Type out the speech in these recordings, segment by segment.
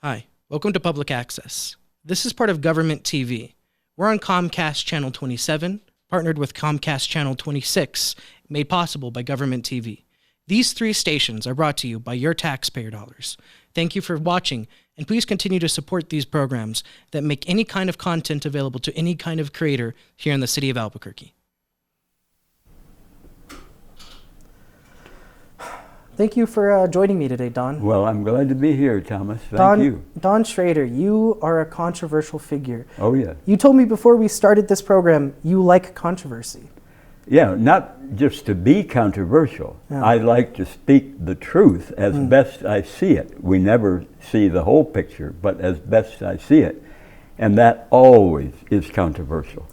Hi, welcome to Public Access. This is part of Government TV. We're on Comcast Channel 27, partnered with Comcast Channel 26, made possible by Government TV. These three stations are brought to you by your taxpayer dollars. Thank you for watching, and please continue to support these programs that make any kind of content available to any kind of creator here in the city of Albuquerque. Thank you for joining me today, Don. Well, I'm glad to be here, Thomas. Thank you. Don Schrader, you are a controversial figure. Oh, yeah. You told me before we started this program, you like controversy. Yeah, not just to be controversial. Yeah. I like to speak the truth as best I see it. We never see the whole picture, but as best I see it. And that always is controversial.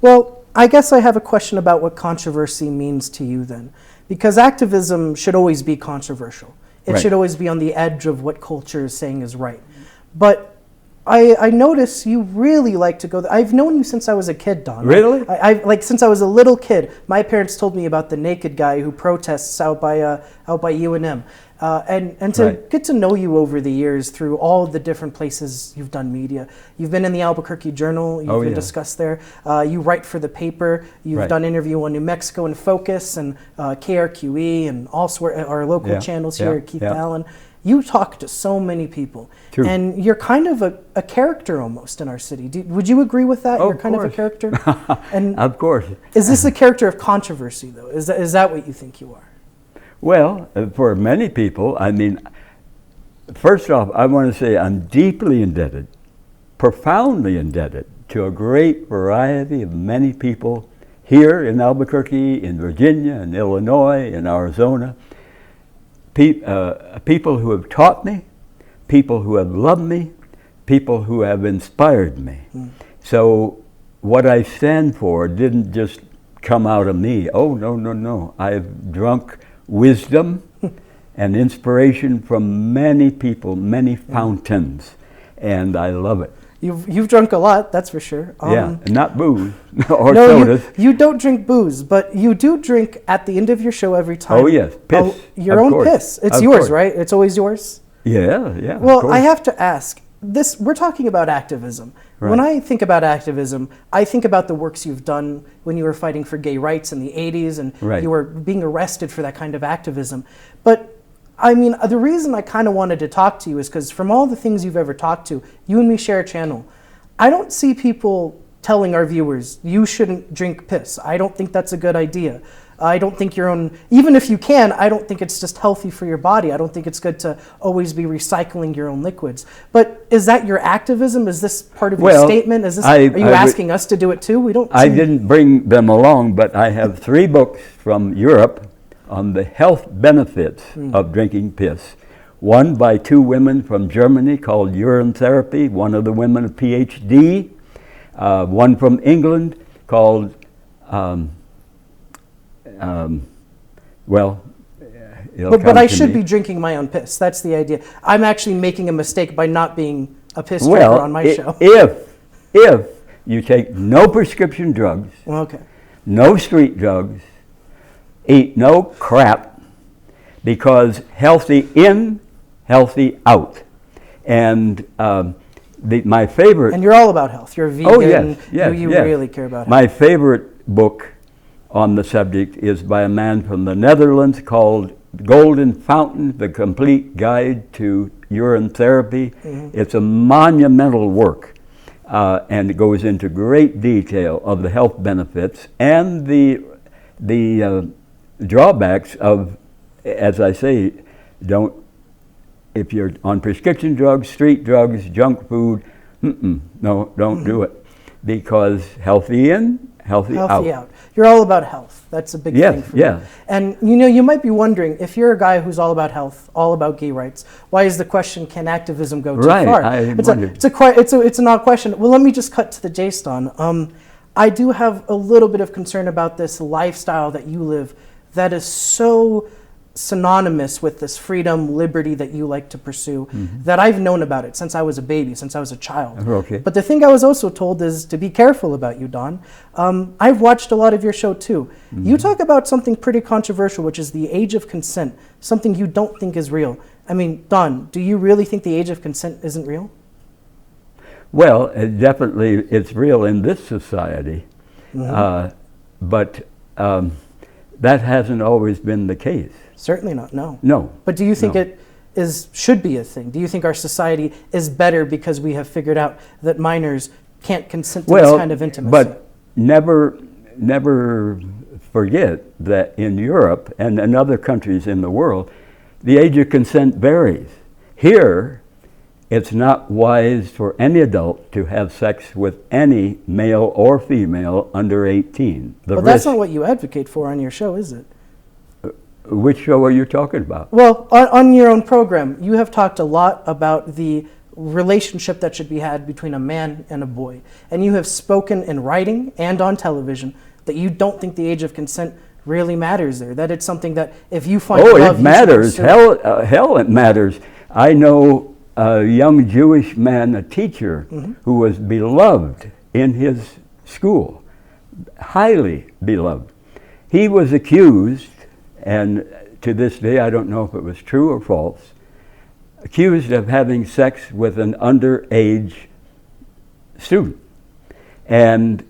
Well, I guess I have a question about what controversy means to you then. Because activism should always be controversial. It Right. should always be on the edge of what culture is saying is right. But I notice you really like to go there. I've known you since I was a kid, Don. Really? Like since I was a little kid, my parents told me about the naked guy who protests out by UNM. And to Right. get to know you over the years through all the different places you've done media. You've been in the Albuquerque Journal, you've been discussed there. You write for the paper, you've done interview on New Mexico in Focus and KRQE and also our local channels here, Keith Allen. You talk to so many people. True. And you're kind of a character almost in our city. Would you agree with that? Of You're kind of a course. character? And Of course. is this a character of controversy, though? Is that what you think you are? Well, for many people, I mean, first off, I want to say I'm deeply indebted, profoundly indebted to a great variety of many people here in Albuquerque, in Virginia, in Illinois, in Arizona. People who have taught me, people who have loved me, people who have inspired me. So what I stand for didn't just come out of me. Oh, no, no, no. I've drunk wisdom and inspiration from many people, many fountains, and I love it. You've drunk a lot, that's for sure. Yeah, not booze or no, sodas. you don't drink booze, but you do drink at the end of your show every time. Oh, yes, piss. Your own piss. It's yours, right? It's always yours? Yeah, yeah. Well, I have to ask, we're talking about activism. Right. When I think about activism, I think about the works you've done when you were fighting for gay rights in the 80s and you were being arrested for that kind of activism. But I mean, the reason I kind of wanted to talk to you is because from all the things you've ever talked to, you and me share a channel. I don't see people telling our viewers, you shouldn't drink piss. I don't think that's a good idea. I don't think even if you can, I don't think it's just healthy for your body. I don't think it's good to always be recycling your own liquids. But is that your activism? Is this part of your statement? Are you asking us to do it too? I didn't bring them along, but I have 3 books from Europe on the health benefits of drinking piss. One by 2 women from Germany called Urine Therapy, one of the women a PhD. One from England called, But I should be drinking my own piss. That's the idea. I'm actually making a mistake by not being a piss drinker on my show. If you take no prescription drugs, no street drugs, eat no crap, because healthy in, healthy out. And my favorite... And you're all about health. You're vegan. Oh, yes. You really care about health. My favorite book on the subject is by a man from the Netherlands called Golden Fountain, The Complete Guide to Urine Therapy. It's a monumental work, and it goes into great detail of the health benefits and the drawbacks of, as I say, if you're on prescription drugs, street drugs, junk food, no, don't do it, because healthy in, healthy out. You're all about health. That's a big thing for you. And you might be wondering, if you're a guy who's all about health, all about gay rights, why is the question, can activism go too far? It's an odd question. Well, let me just cut to the chase, Don. I do have a little bit of concern about this lifestyle that you live that is so synonymous with this freedom, liberty that you like to pursue, that I've known about it since I was a baby, since I was a child. Okay. But the thing I was also told is to be careful about you, Don. I've watched a lot of your show too. You talk about something pretty controversial, which is the age of consent, something you don't think is real. I mean, Don, do you really think the age of consent isn't real? Well, definitely it's real in this society, but that hasn't always been the case. Certainly not, no. No. But do you think it should be a thing? Do you think our society is better because we have figured out that minors can't consent to this kind of intimacy? But never forget that in Europe and in other countries in the world, the age of consent varies. Here, it's not wise for any adult to have sex with any male or female under 18. But that's not what you advocate for on your show, is it? Which show are you talking about? Well, on your own program, you have talked a lot about the relationship that should be had between a man and a boy. And you have spoken in writing and on television that you don't think the age of consent really matters there, that it's something that if you find love, it matters. Hell, it matters. I know a young Jewish man, a teacher, who was beloved in his school, highly beloved. He was accused, and to this day I don't know if it was true or false, accused of having sex with an underage student. And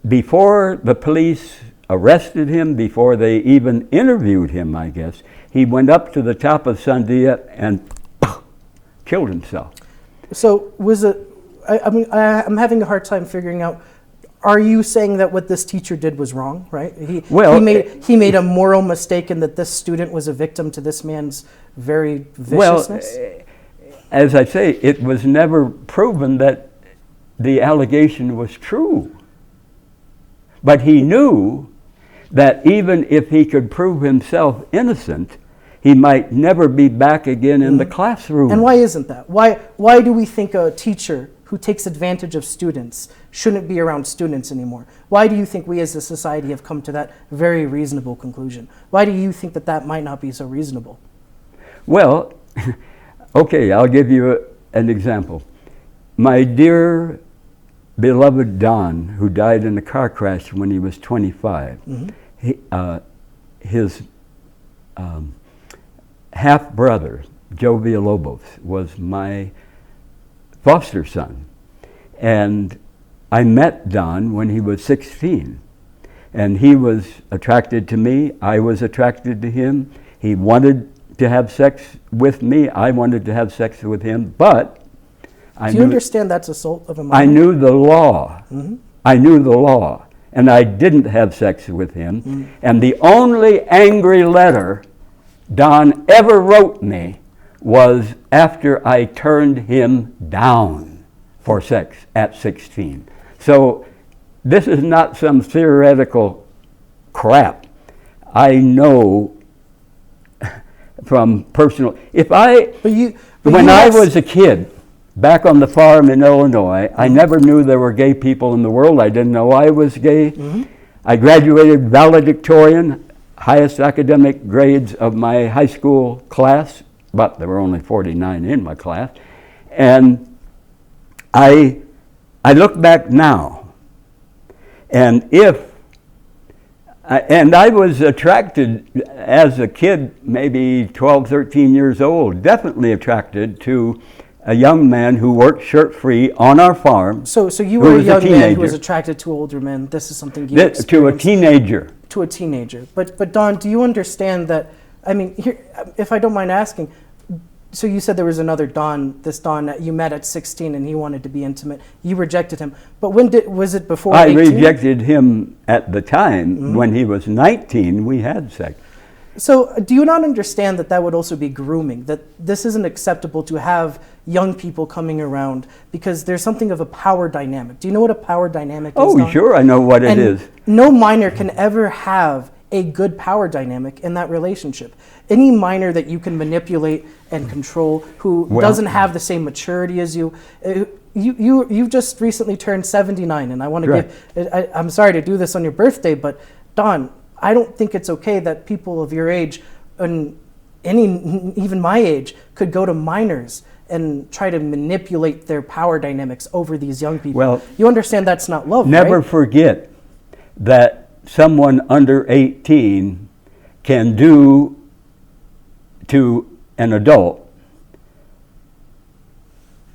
before the police arrested him, before they even interviewed him, I guess, he went up to the top of Sandia and killed himself. So was it, I'm having a hard time figuring out, are you saying that what this teacher did was wrong, right? He made a moral mistake and that this student was a victim to this man's very viciousness? Well, as I say, it was never proven that the allegation was true. But he knew that even if he could prove himself innocent, he might never be back again in the classroom. And why isn't that? Why do we think a teacher who takes advantage of students shouldn't be around students anymore? Why do you think we as a society have come to that very reasonable conclusion? Why do you think that that might not be so reasonable? Well, okay, I'll give you an example. My dear beloved Don, who died in a car crash when he was 25, his half-brother, Joe Villalobos, was my foster son. And I met Don when he was 16. And he was attracted to me, I was attracted to him. He wanted to have sex with me, I wanted to have sex with him, but do you understand that's assault of a minor? I knew the law. I knew the law. And I didn't have sex with him. And the only angry letter Don ever wrote me was after I turned him down for sex at 16. So this is not some theoretical crap. I know from personal, when I was a kid, back on the farm in Illinois, I never knew there were gay people in the world. I didn't know I was gay. I graduated valedictorian, highest academic grades of my high school class, but there were only 49 in my class. And I look back now, and I was attracted as a kid, maybe 12, 13 years old, definitely attracted to a young man who worked shirt-free on our farm. So you were a young man who was attracted to older men. This is something you experienced. To a teenager. To a teenager. But Don, do you understand that, I mean, here, if I don't mind asking, so you said there was another Don, this Don that you met at 16 and he wanted to be intimate. You rejected him. But was it before 18? I rejected him at the time. When he was 19, we had sex. So do you not understand that that would also be grooming, that this isn't acceptable to have young people coming around because there's something of a power dynamic? Do you know what a power dynamic is, Don? Sure, I know what it is. No minor can ever have a good power dynamic in that relationship. Any minor that you can manipulate and control who doesn't have the same maturity as you, you've just recently turned 79, and I want to I'm sorry to do this on your birthday, but Don, I don't think it's okay that people of your age and even my age, could go to minors and try to manipulate their power dynamics over these young people. Well, you understand that's not love, never right? forget that someone under 18 can do to an adult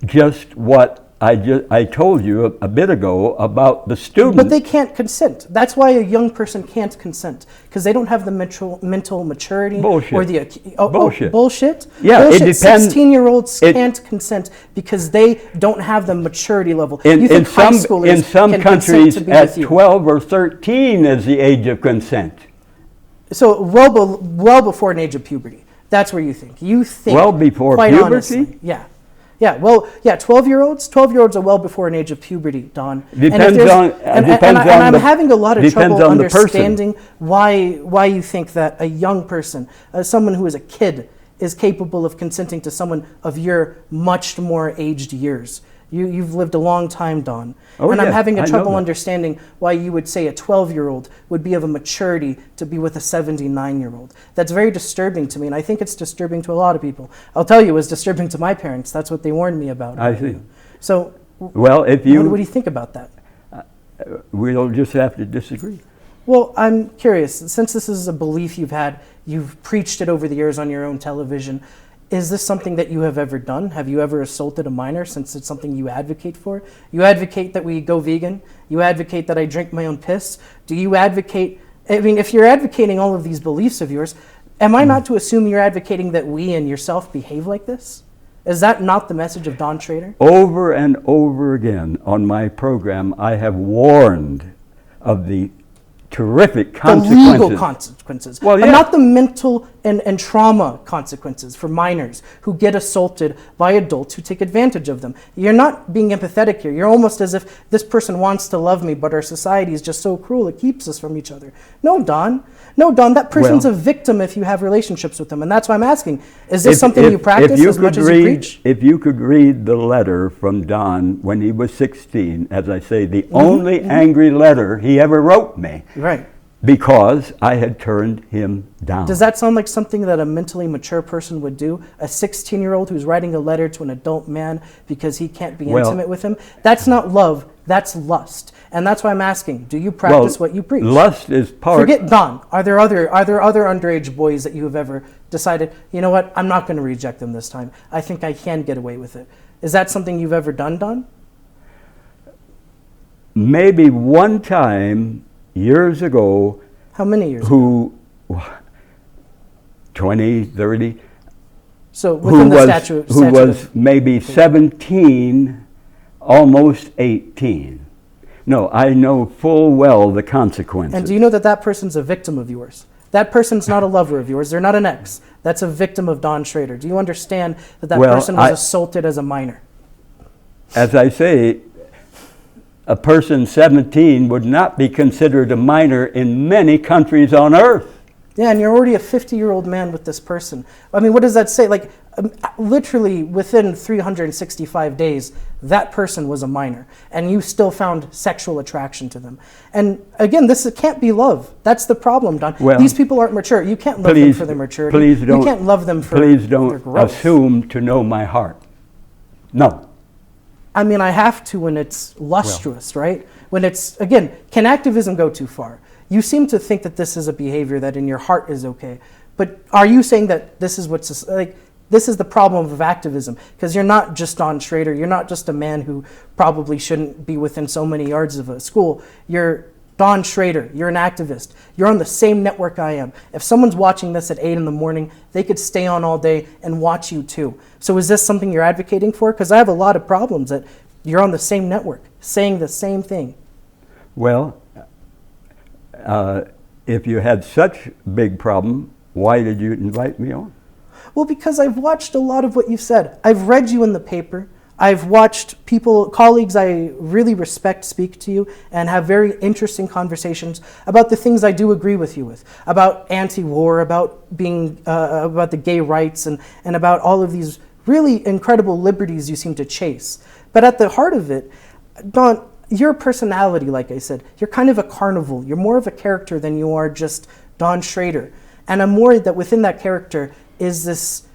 just what I told you a bit ago about the student. But they can't consent. That's why a young person can't consent, because they don't have the mental maturity. Bullshit. Or the Bullshit. Bullshit. Yeah, bullshit. it depends. 16-year-olds can't consent because they don't have the maturity level. In some countries, at 12 or 13 is the age of consent. So well before an age of puberty. That's where you think. You think well before quite puberty? Honestly, yeah. Yeah, well, yeah, 12-year-olds are well before an age of puberty, Don. Depends on I'm having a lot of trouble understanding person. why you think that a young person, someone who is a kid, is capable of consenting to someone of your much more aged years. You've lived a long time, Don. Oh, and yeah, I'm having I trouble know that. understanding why you would say a 12-year-old would be of a maturity to be with a 79-year-old. That's very disturbing to me, and I think it's disturbing to a lot of people. I'll tell you, it was disturbing to my parents. That's what they warned me about. I see. So, well, what do you think about that? We'll just have to disagree. Well, I'm curious. Since this is a belief you've preached it over the years on your own television, is this something that you have ever done? Have you ever assaulted a minor, since it's something you advocate for? You advocate that we go vegan. You advocate that I drink my own piss. Do you advocate, I mean, if you're advocating all of these beliefs of yours, am I not to assume you're advocating that we and yourself behave like this? Is that not the message of Don Schrader? Over and over again on my program, I have warned of the terrific consequences. The legal consequences. Well, yeah. But not the mental and trauma consequences for minors who get assaulted by adults who take advantage of them. You're not being empathetic here. You're almost as if this person wants to love me, but our society is just so cruel it keeps us from each other. No, Don. No, Don, that person's a victim if you have relationships with them. And that's why I'm asking, is this something you practice as much as you preach? If you could read the letter from Don when he was 16, as I say, the only angry letter he ever wrote me. Right. Because I had turned him down. Does that sound like something that a mentally mature person would do? A 16-year-old who's writing a letter to an adult man because he can't be intimate with him? That's not love, that's lust. And that's why I'm asking, do you practice what you preach? Lust is part... Forget Don. Are there other underage boys that you have ever decided, you know what, I'm not going to reject them this time. I think I can get away with it. Is that something you've ever done, Don? Maybe one time... years ago. How many years ago? 20, 30. So within the statute. Who was maybe 17, almost 18. No, I know full well the consequences. And do you know that that person's a victim of yours? That person's not a lover of yours. They're not an ex. That's a victim of Don Schrader. Do you understand that that person was assaulted as a minor? As I say, a person 17 would not be considered a minor in many countries on earth. Yeah, and you're already a 50-year-old man with this person. I mean, what does that say? Like, literally within 365 days, that person was a minor, and you still found sexual attraction to them. And again, this can't be love. That's the problem, Don. Well, these people aren't mature. You can't love them for their maturity. You can't love them for Please their don't growth. assume to know my heart. No. I mean, I have to when it's lustrous, right? When it's, again, can activism go too far? You seem to think that this is a behavior that in your heart is okay. But are you saying that this is what's, like, this is the problem of activism? Because you're not just Don Schrader. You're not just a man who probably shouldn't be within so many yards of a school. You're Don Schrader. You're an activist. You're on the same network I am. If someone's watching this at 8 in the morning, they could stay on all day and watch you too. So is this something you're advocating for? Because I have a lot of problems that you're on the same network, saying the same thing. Well, if you had such a big problem, why did you invite me on? Well, because I've watched a lot of what you've said. I've read you in the paper. I've watched people, colleagues I really respect speak to you and have very interesting conversations about the things I do agree with you with, about anti-war, about being, about the gay rights and about all of these really incredible liberties you seem to chase. But at the heart of it, Don, your personality, like I said, you're kind of a carnival. You're more of a character than you are just Don Schrader. And I'm worried that within that character, is this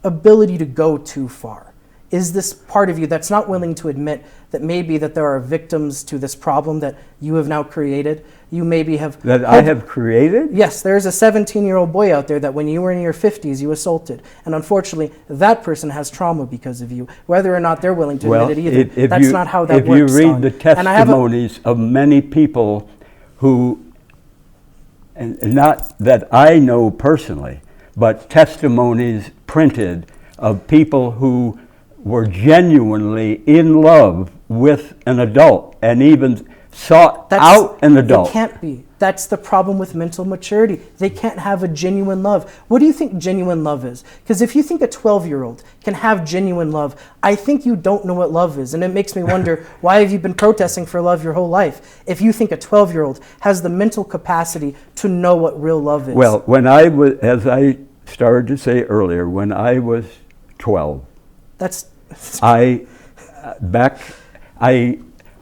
ability to go too far. Is this part of you that's not willing to admit that maybe that there are victims to this problem that you have now created? You maybe have... That I have created? Yes, there's a 17-year-old boy out there that when you were in your 50s, you assaulted. And unfortunately, that person has trauma because of you, whether or not they're willing to admit it either. That's not how that works. If you read the testimonies of many people who, and not that I know personally, but testimonies printed of people who were genuinely in love with an adult and even sought out an adult. It can't be. That's the problem with mental maturity. They can't have a genuine love. What do you think genuine love is? Because if you think a 12-year-old can have genuine love, I think you don't know what love is. And it makes me wonder, why have you been protesting for love your whole life? If you think a 12-year-old has the mental capacity to know what real love is. Well, when I was, as I started to say earlier, when I was 12,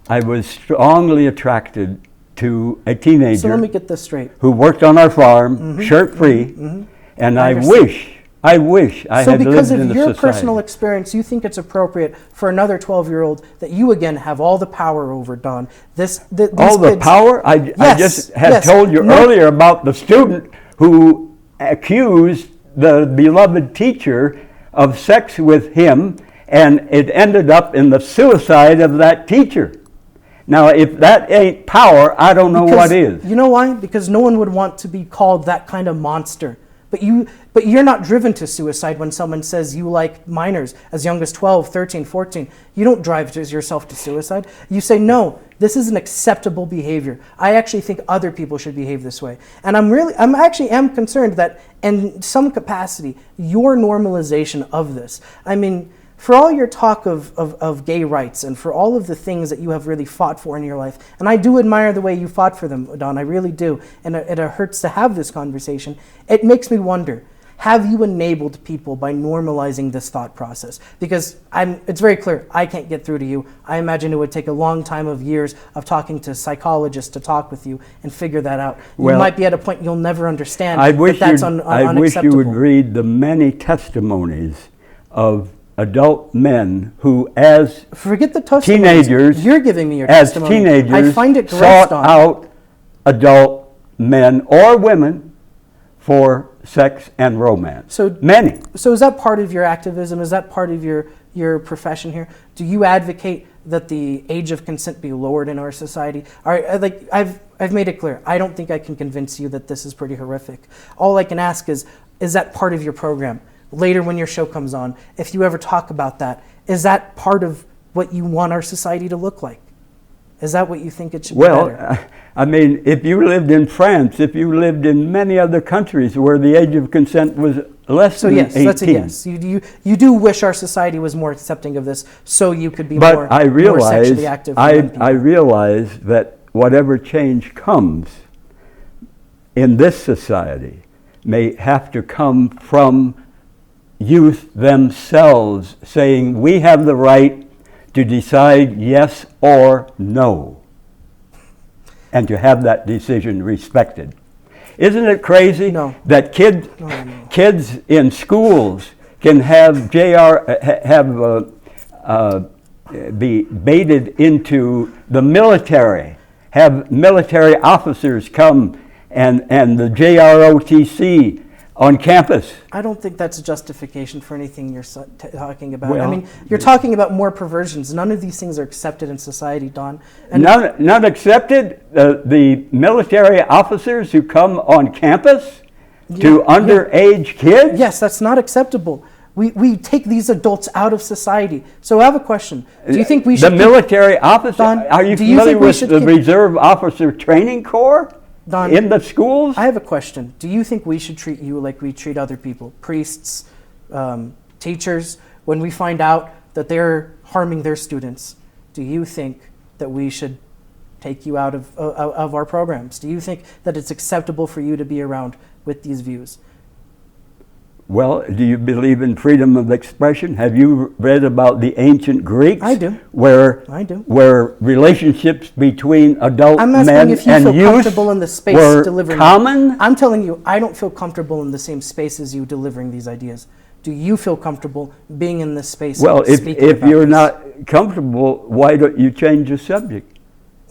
I was strongly attracted to a teenager. So let me get this straight. Who worked on our farm, shirt-free, and I wish I had lived in a society. So because of your personal experience, you think it's appropriate for another 12-year-old that you again have all the power over, Don. All the power? I just had told you earlier about the student who accused the beloved teacher of sex with him, and it ended up in the suicide of that teacher. Now, if that ain't power, I don't know what is. You know why? Because no one would want to be called that kind of monster. But you're not driven to suicide when someone says you like minors as young as 12, 13, 14. You don't drive yourself to suicide. You say, no, this is an acceptable behavior. I actually think other people should behave this way. And I'm actually concerned that in some capacity, your normalization of this, I mean, for all your talk of gay rights and for all of the things that you have really fought for in your life, and I do admire the way you fought for them, Don, I really do, and it hurts to have this conversation, it makes me wonder, have you enabled people by normalizing this thought process? Because it's very clear, I can't get through to you. I imagine it would take a long time of years of talking to psychologists to talk with you and figure that out. You might be at a point you'll never understand that's unacceptable. I wish you would read the many testimonies of adult men who, as forget the teenagers, you're giving me your testimony. As teenagers, I find it sought out adult men or women for sex and romance. So many. So is that part of your activism? Is that part of your profession here? Do you advocate that the age of consent be lowered in our society? Like I've made it clear. I don't think I can convince you that this is pretty horrific. All I can ask is that part of your program? Later when your show comes on, if you ever talk about that, is that part of what you want our society to look like? Is that what you think it should be better? Well, I mean, if you lived in France, if you lived in many other countries where the age of consent was less than 18. So yes, that's a yes. You do wish our society was more accepting of this so you could be more sexually active. I realize that whatever change comes in this society may have to come from youth themselves saying, we have the right to decide yes or no, and to have that decision respected. Isn't it crazy that kids in schools can be baited into the military, have military officers come and the JROTC on campus? I don't think that's a justification for anything you're talking about. I mean, you're talking about more perversions. None of these things are accepted in society, Don. And not accepted? The military officers who come on campus to underage kids? Yes, that's not acceptable. We take these adults out of society. So I have a question. Do you think we should... The military officer? Don, are you familiar with the Reserve Officer Training Corps? Don, in the schools? I have a question. Do you think we should treat you like we treat other people? Priests, teachers, when we find out that they're harming their students, do you think that we should take you out of our programs? Do you think that it's acceptable for you to be around with these views? Well, do you believe in freedom of expression? Have you read about the ancient Greeks? I do. Where relationships between adult I'm asking men if you and feel youth comfortable in the space were delivering common? I'm telling you, I don't feel comfortable in the same space as you delivering these ideas. Do you feel comfortable being in this space? Well, if you're this? not comfortable, why don't you change the subject?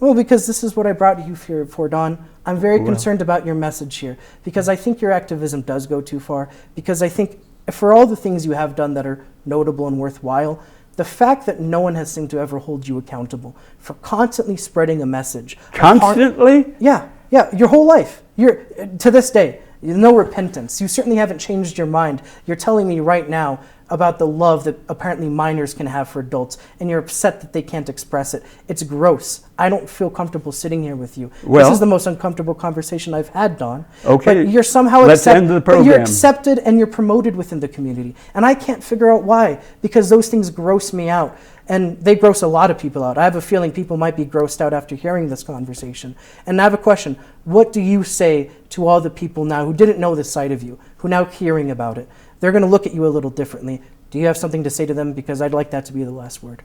Well, because this is what I brought you here for, Don. I'm very concerned about your message here, because I think your activism does go too far, because I think for all the things you have done that are notable and worthwhile, the fact that no one has seemed to ever hold you accountable for constantly spreading a message. Constantly? Yeah, your whole life. To this day, no repentance. You certainly haven't changed your mind. You're telling me right now about the love that apparently minors can have for adults, and you're upset that they can't express it. It's gross. I don't feel comfortable sitting here with you. This is the most uncomfortable conversation I've had, Don. Okay, but you're somehow let's end the program. But you're accepted and you're promoted within the community, and I can't figure out why, because those things gross me out, and they gross a lot of people out. I have a feeling people might be grossed out after hearing this conversation. And I have a question. What do you say to all the people now who didn't know this side of you, who now hearing about it? They're going to look at you a little differently. Do you have something to say to them? Because I'd like that to be the last word.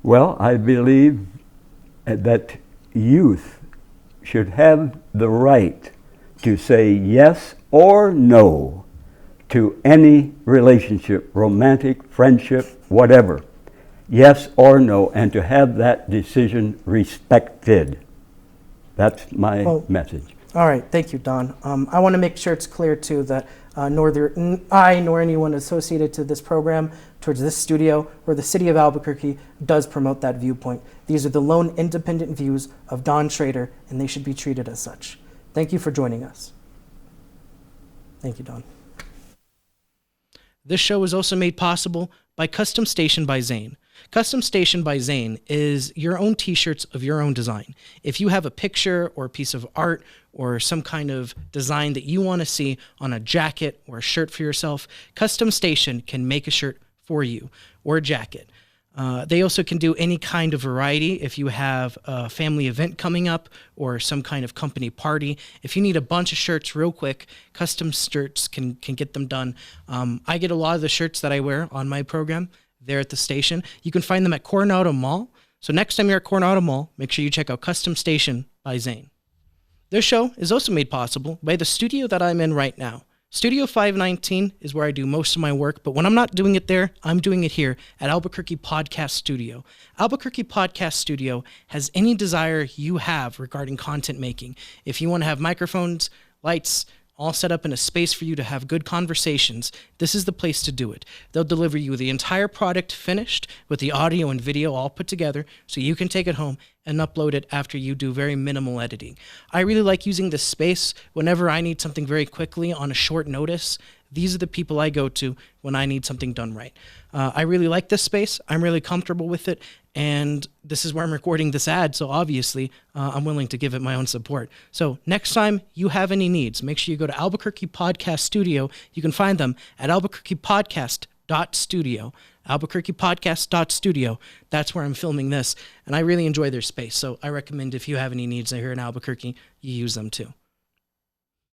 Well, I believe that youth should have the right to say yes or no to any relationship, romantic, friendship, whatever. Yes or no, and to have that decision respected. That's my message. All right, thank you, Don. I want to make sure it's clear, too, that neither I nor anyone associated to this program, towards this studio, or the city of Albuquerque does promote that viewpoint. These are the lone independent views of Don Schrader, and they should be treated as such. Thank you for joining us. Thank you, Don. This show is also made possible by Custom Station by Zane. Custom Station by Zane is your own t-shirts of your own design. If you have a picture or a piece of art or some kind of design that you want to see on a jacket or a shirt for yourself, Custom Station can make a shirt for you or a jacket. They also can do any kind of variety. If you have a family event coming up or some kind of company party, if you need a bunch of shirts real quick, custom shirts can get them done. I get a lot of the shirts that I wear on my program there at the station. You can find them at Coronado Mall. So next time you're at Coronado Mall, make sure you check out Custom Station by Zane. This show is also made possible by the studio that I'm in right now. Studio 519 is where I do most of my work, but when I'm not doing it there, I'm doing it here at Albuquerque Podcast Studio. Albuquerque Podcast Studio has any desire you have regarding content making. If you want to have microphones, lights, all set up in a space for you to have good conversations, this is the place to do it. They'll deliver you the entire product finished with the audio and video all put together so you can take it home and upload it after you do very minimal editing. I really like using this space whenever I need something very quickly on a short notice. These are the people I go to when I need something done right. I really like this space. I'm really comfortable with it. And this is where I'm recording this ad, so obviously I'm willing to give it my own support. So next time you have any needs, make sure you go to Albuquerque Podcast Studio. You can find them at albuquerquepodcast.studio. albuquerquepodcast.studio. That's where I'm filming this, and I really enjoy their space. So I recommend if you have any needs here in Albuquerque, you use them too.